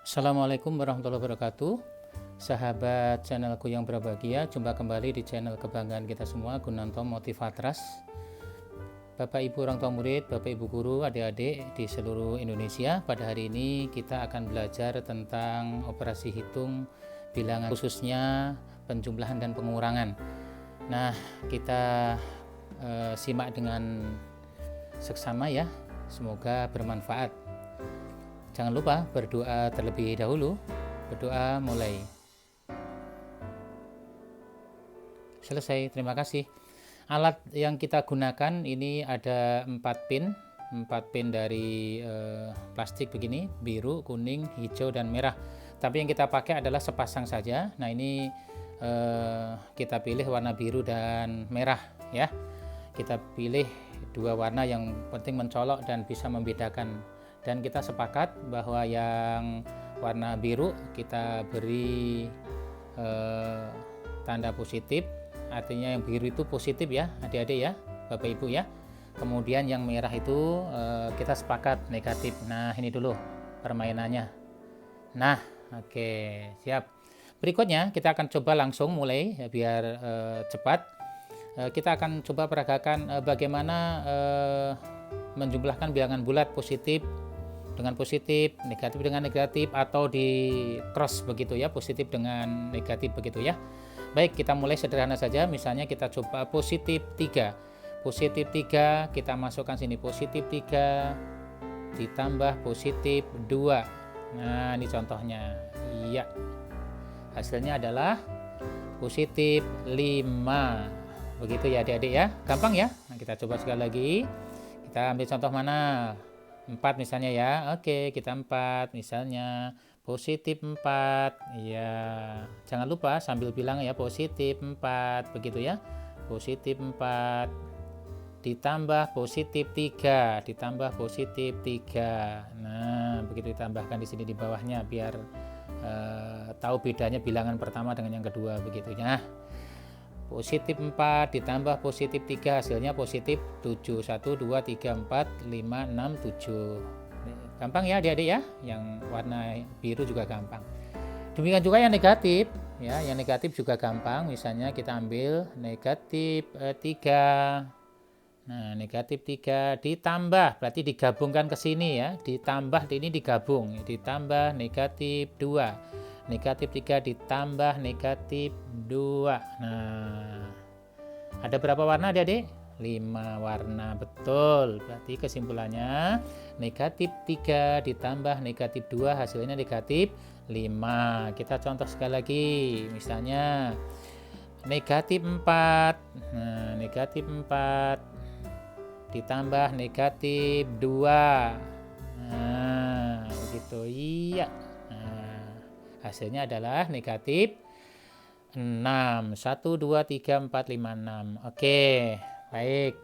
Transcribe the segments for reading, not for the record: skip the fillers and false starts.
Assalamualaikum warahmatullahi wabarakatuh. Sahabat channelku yang berbahagia, jumpa kembali di channel kebanggaan kita semua, Gunanto Motivatras. Bapak Ibu orang tua murid, Bapak Ibu guru, adik-adik di seluruh Indonesia, pada hari ini kita akan belajar tentang operasi hitung bilangan, khususnya penjumlahan dan pengurangan. Nah, kita simak dengan seksama ya, semoga bermanfaat. Jangan lupa berdoa terlebih dahulu. Berdoa mulai. Selesai, terima kasih. Alat yang kita gunakan ini ada 4 pin dari plastik begini, biru, kuning, hijau, dan merah. Tapi yang kita pakai adalah sepasang saja. Nah, ini kita pilih warna biru dan merah ya. Kita pilih dua warna yang penting mencolok dan bisa membedakan. Dan kita sepakat bahwa yang warna biru kita beri tanda positif, artinya yang biru itu positif ya adik-adik ya, Bapak Ibu ya. Kemudian yang merah itu kita sepakat negatif. Nah, ini dulu permainannya. Nah, oke, siap. Berikutnya kita akan coba langsung mulai ya, biar cepat. Kita akan coba peragakan bagaimana menjumlahkan bilangan bulat positif dengan positif, negatif dengan negatif, atau di cross begitu ya, positif dengan negatif begitu ya. Baik, kita mulai sederhana saja. Misalnya kita coba positif 3. Positif 3 kita masukkan sini, positif 3 ditambah positif 2. Nah, ini contohnya. Iya. Hasilnya adalah positif 5. Begitu ya adik-adik ya. Gampang ya. Nah, kita coba sekali lagi. Kita ambil contoh mana? 4 misalnya ya. Oke, kita 4 misalnya positif 4 ya. Jangan lupa sambil bilang ya, positif 4 begitu ya. Positif 4 ditambah positif 3 ditambah positif 3. Nah, begitu ditambahkan di sini di bawahnya biar tahu bedanya bilangan pertama dengan yang kedua begitu ya. Positif 4 ditambah positif 3 hasilnya positif 7. 1, 2, 3, 4, 5, 6, 7. Gampang ya adik-adik ya. Yang warna biru juga gampang. Demikian juga yang negatif ya. Yang negatif juga gampang. Misalnya kita ambil negatif 3. Nah, negatif 3 ditambah, berarti digabungkan ke sini ya. Ditambah ini digabung. Ditambah negatif 2. Negatif 3 ditambah negatif 2. Nah, ada berapa warna adik-adik? 5 warna, betul. Berarti kesimpulannya negatif 3 ditambah negatif 2 hasilnya negatif 5. Kita contoh sekali lagi. Misalnya negatif 4. Nah, negatif 4 ditambah negatif 2. Nah, begitu. Iya. Hasilnya adalah negatif 6. 1, 2, 3, 4, 5, 6. Oke, baik.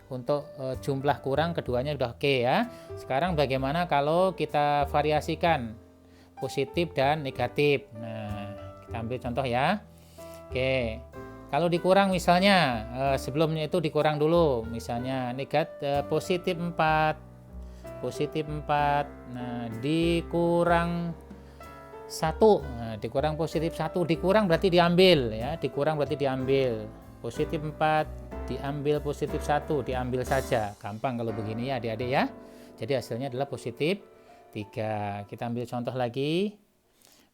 Untuk jumlah kurang keduanya sudah oke ya. Sekarang bagaimana kalau kita variasikan positif dan negatif? Nah, kita ambil contoh ya. Oke, kalau dikurang misalnya sebelumnya itu dikurang dulu. Misalnya negatif positif 4. Positif 4. Nah, dikurang 1. Nah, dikurang positif 1, dikurang berarti diambil ya, dikurang berarti diambil. Positif 4 diambil positif 1, diambil saja. Gampang kalau begini ya adik-adik ya. Jadi hasilnya adalah positif 3. Kita ambil contoh lagi.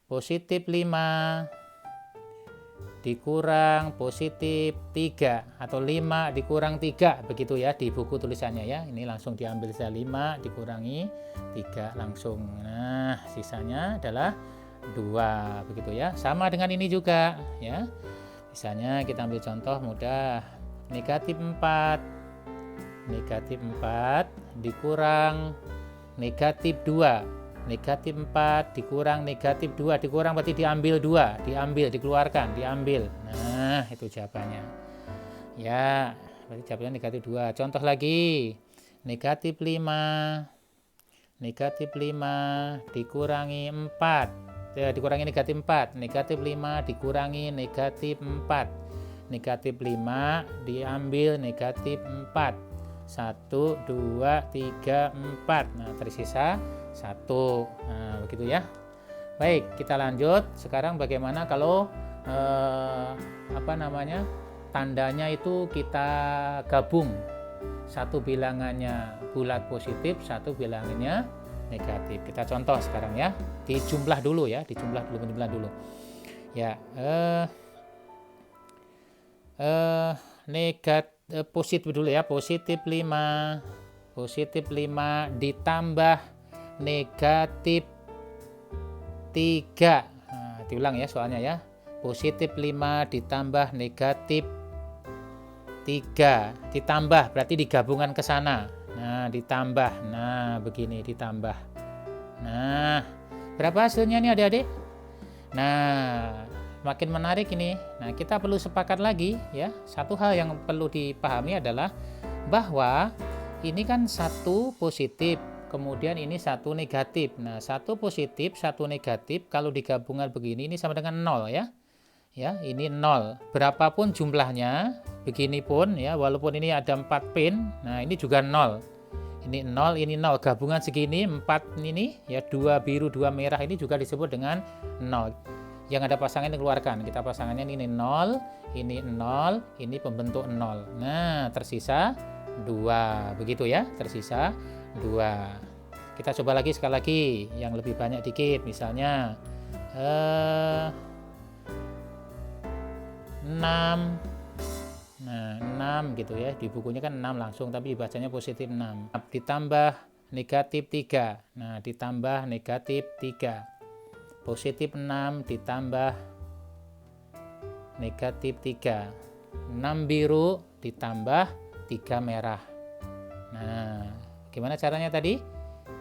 Positif 5 dikurang positif 3 atau 5 dikurang 3 begitu ya di buku tulisannya ya. Ini langsung diambil saja, 5 dikurangi 3 langsung. Nah, sisanya adalah 2 begitu ya. Sama dengan ini juga ya. Misalnya kita ambil contoh mudah. Negatif 4. Negatif 4 dikurang negatif 2. Negatif 4 dikurang negatif 2. Dikurang berarti diambil 2. Diambil, dikeluarkan, diambil. Nah, itu jawabannya. Ya, berarti jawabannya negatif 2. Contoh lagi. Negatif 5. Negatif 5 dikurangi 4. Dikurangi negatif 4. Negatif 5 dikurangi negatif 4. Negatif 5 diambil negatif 4. 1, 2, 3, 4. Nah, tersisa 1. Nah, begitu ya. Baik, kita lanjut. Sekarang bagaimana kalau tandanya itu kita gabung, satu bilangannya bulat positif, satu bilangannya negatif. Kita contoh sekarang ya, dijumlah dulu ya, dijumlah dulu ya. Positif dulu ya, positif 5 ditambah negatif 3. Diulang ya soalnya ya, positif 5 ditambah negatif 3, ditambah berarti digabungan ke sana. Nah, ditambah, nah begini, ditambah. Nah, berapa hasilnya nih adik-adik? Nah, makin menarik ini. Nah, kita perlu sepakat lagi ya. Satu hal yang perlu dipahami adalah bahwa ini kan satu positif, kemudian ini satu negatif. Nah, satu positif, satu negatif, kalau digabungkan begini ini sama dengan 0 ya. Ya, ini 0. Berapapun jumlahnya, begini pun ya, walaupun ini ada 4 pin, nah ini juga 0. Ini 0, ini 0. Gabungan segini 4 ini ya, 2 biru, 2 merah ini juga disebut dengan 0. Yang ada pasangan dikeluarkan. Kita pasangannya ini 0, ini 0, ini pembentuk 0. Nah, tersisa 2. Begitu ya, tersisa 2. Kita coba lagi sekali lagi yang lebih banyak dikit, misalnya 6. Nah, 6 gitu ya. Di bukunya kan 6 langsung, tapi dibacanya positif 6. Ditambah negatif 3. Nah, ditambah negatif 3. Positif 6 ditambah negatif 3. 6 biru ditambah 3 merah. Nah, gimana caranya tadi?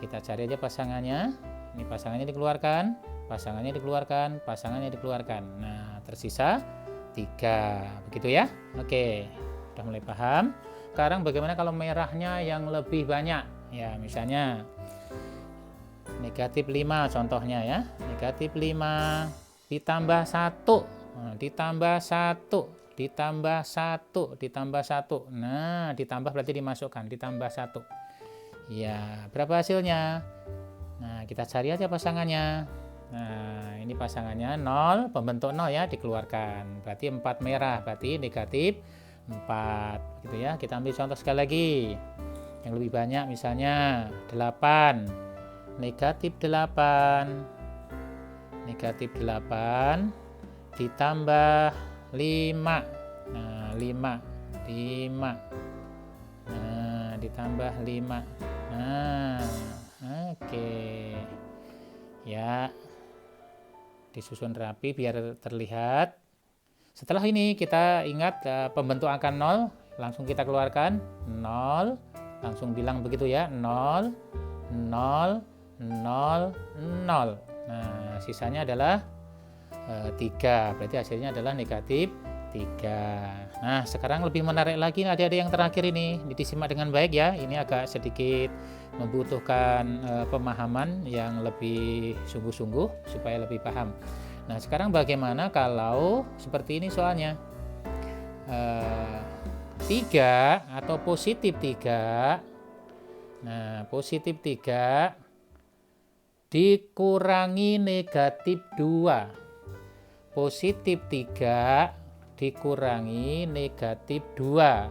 Kita cari aja pasangannya. Ini pasangannya dikeluarkan, pasangannya dikeluarkan, pasangannya dikeluarkan. Nah, tersisa 3. Begitu ya? Oke, udah mulai paham. Sekarang bagaimana kalau merahnya yang lebih banyak? Ya, misalnya negatif 5 contohnya ya. Negatif 5 ditambah 1. Nah, ditambah 1, ditambah 1, ditambah 1. Nah, ditambah berarti dimasukkan, ditambah 1. Ya, berapa hasilnya? Nah, kita cari aja pasangannya. Nah, ini pasangannya 0, pembentuk 0 ya, dikeluarkan. Berarti 4 merah, berarti negatif 4. Gitu ya. Kita ambil contoh sekali lagi. Yang lebih banyak misalnya 8. Negatif 8. Negatif 8 ditambah 5. Nah, 5. Nah, ditambah 5. Nah, oke. Ya, disusun rapi biar terlihat. Setelah ini kita ingat pembentuk angka 0, langsung kita keluarkan 0, langsung bilang begitu ya, 0, 0, 0, 0. Nah, sisanya adalah 3, berarti hasilnya adalah negatif 3. Nah, sekarang lebih menarik lagi, ada yang terakhir ini disimak dengan baik ya. Ini agak sedikit membutuhkan pemahaman yang lebih sungguh-sungguh supaya lebih paham. Nah, sekarang bagaimana kalau seperti ini soalnya 3 atau positif 3. Nah, positif 3 dikurangi negatif 2. Positif 3 dikurangi negatif 2.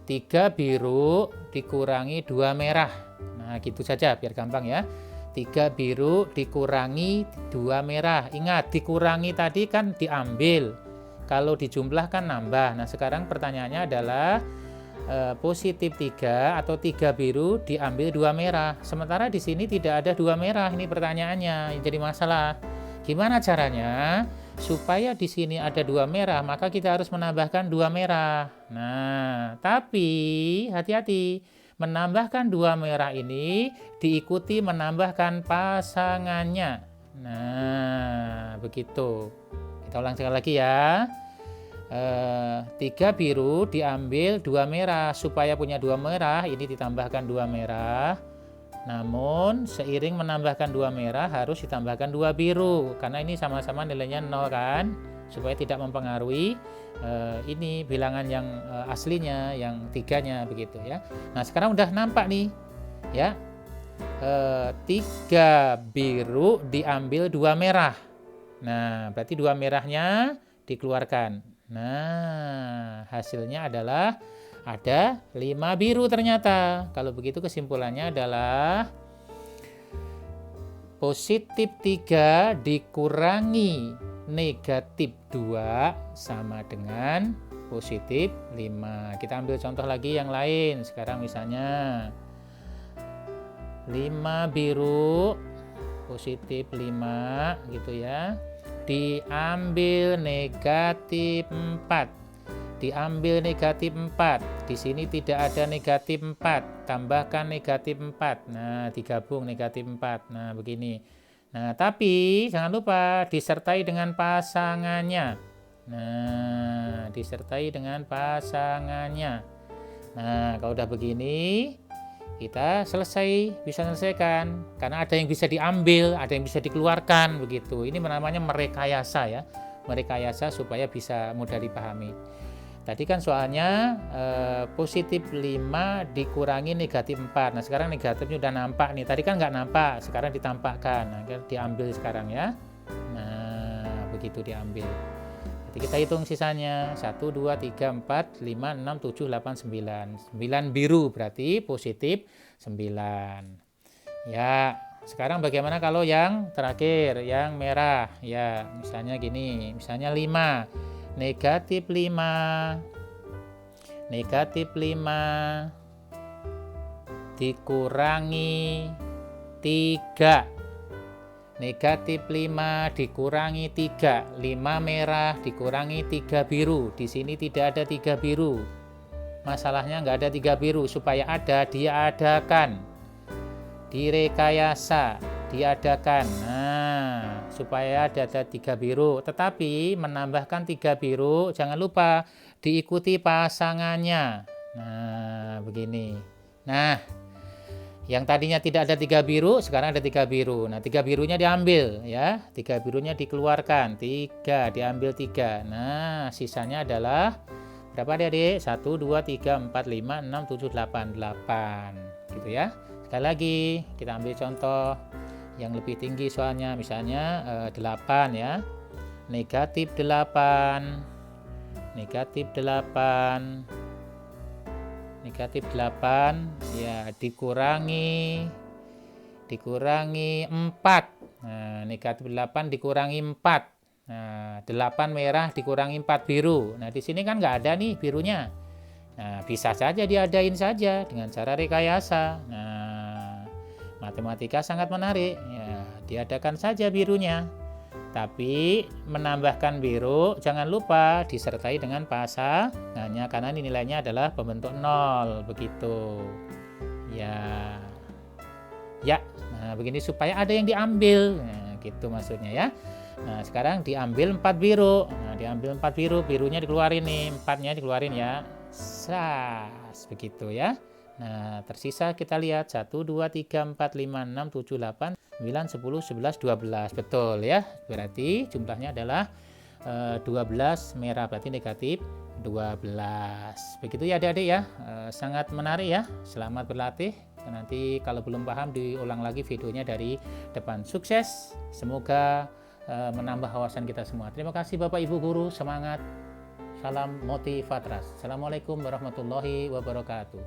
3 biru dikurangi 2 merah. Nah, gitu saja biar gampang ya. 3 biru dikurangi 2 merah. Ingat, dikurangi tadi kan diambil. Kalau dijumlahkan nambah. Nah, sekarang pertanyaannya adalah positif 3 atau 3 biru diambil 2 merah. Sementara di sini tidak ada 2 merah. Ini pertanyaannya yang jadi masalah. Gimana caranya supaya di sini ada 2 merah, maka kita harus menambahkan 2 merah. Nah, tapi hati-hati, menambahkan 2 merah ini diikuti menambahkan pasangannya. Nah, begitu. Kita ulang sekali lagi ya. 3 biru diambil 2 merah, supaya punya 2 merah ini ditambahkan 2 merah. Namun seiring menambahkan 2 merah harus ditambahkan 2 biru, karena ini sama-sama nilainya 0 kan, supaya tidak mempengaruhi ini bilangan yang aslinya, yang 3-nya begitu ya. Nah, sekarang udah nampak nih ya. 3 biru diambil 2 merah. Nah, berarti 2 merahnya dikeluarkan. Nah, hasilnya adalah ada 5 biru ternyata. Kalau begitu kesimpulannya adalah positif 3 dikurangi negatif 2 sama dengan positif 5. Kita ambil contoh lagi yang lain. Sekarang misalnya 5 biru positif 5 gitu ya, diambil negatif 4, diambil negatif 4, di sini tidak ada negatif 4, tambahkan negatif 4, nah digabung negatif 4, nah begini. Nah tapi jangan lupa disertai dengan pasangannya. Nah disertai dengan pasangannya. Nah kalau udah begini kita bisa selesaikan, karena ada yang bisa diambil, ada yang bisa dikeluarkan begitu. Ini namanya merekayasa ya, merekayasa supaya bisa mudah dipahami. Tadi kan soalnya positif 5 dikurangi negatif 4. Nah sekarang negatifnya udah nampak nih, tadi kan nggak nampak, sekarang ditampakkan. Nah, diambil sekarang ya. Nah begitu diambil. Jadi kita hitung sisanya 1, 2, 3, 4, 5, 6, 7, 8, 9. 9 biru berarti positif 9. Ya, sekarang bagaimana kalau yang terakhir, yang merah? Ya, misalnya gini, misalnya 5. Negatif 5. Negatif 5 dikurangi 3. Negatif 5 dikurangi 3, 5 merah dikurangi 3 biru. Di sini tidak ada 3 biru. Masalahnya nggak ada 3 biru. Supaya ada, diadakan, direkayasa, diadakan. Nah, supaya ada 3 biru. Tetapi menambahkan 3 biru, jangan lupa diikuti pasangannya. Nah, begini. Nah, yang tadinya tidak ada 3 biru, sekarang ada 3 biru. Nah, 3 birunya diambil ya. 3 birunya dikeluarkan. 3, diambil 3. Nah, sisanya adalah berapa adik-adik? 1, 2, 3, 4, 5, 6, 7, 8. 8. Gitu ya. Sekali lagi, kita ambil contoh yang lebih tinggi soalnya. Misalnya 8 ya. Negatif 8. Negatif 8. Negatif 8 ya dikurangi 4. Nah, negatif 8 dikurangi 4. Nah, 8 merah dikurangi 4 biru. Nah, di sini kan nggak ada nih birunya. Nah, bisa saja diadain saja dengan cara rekayasa. Nah, matematika sangat menarik. Ya, diadakan saja birunya. Tapi menambahkan biru jangan lupa disertai dengan pasangannya, karena ini nilainya adalah pembentuk 0 begitu. Ya. Ya. Nah, begini supaya ada yang diambil. Nah, gitu maksudnya ya. Nah, sekarang diambil 4 biru. Nah, diambil 4 biru, birunya dikeluarin nih, 4-nya dikeluarin ya. Sas, begitu ya. Nah, tersisa kita lihat 1, 2, 3, 4, 5, 6, 7, 8, 9, 10, 11, 12. Betul ya. Berarti jumlahnya adalah 12 merah, berarti negatif 12. Begitu ya adik-adik ya. Sangat menarik ya. Selamat berlatih. Nanti kalau belum paham diulang lagi videonya dari depan. Sukses. Semoga menambah wawasan kita semua. Terima kasih Bapak Ibu Guru. Semangat. Salam motivatras. Assalamualaikum warahmatullahi wabarakatuh.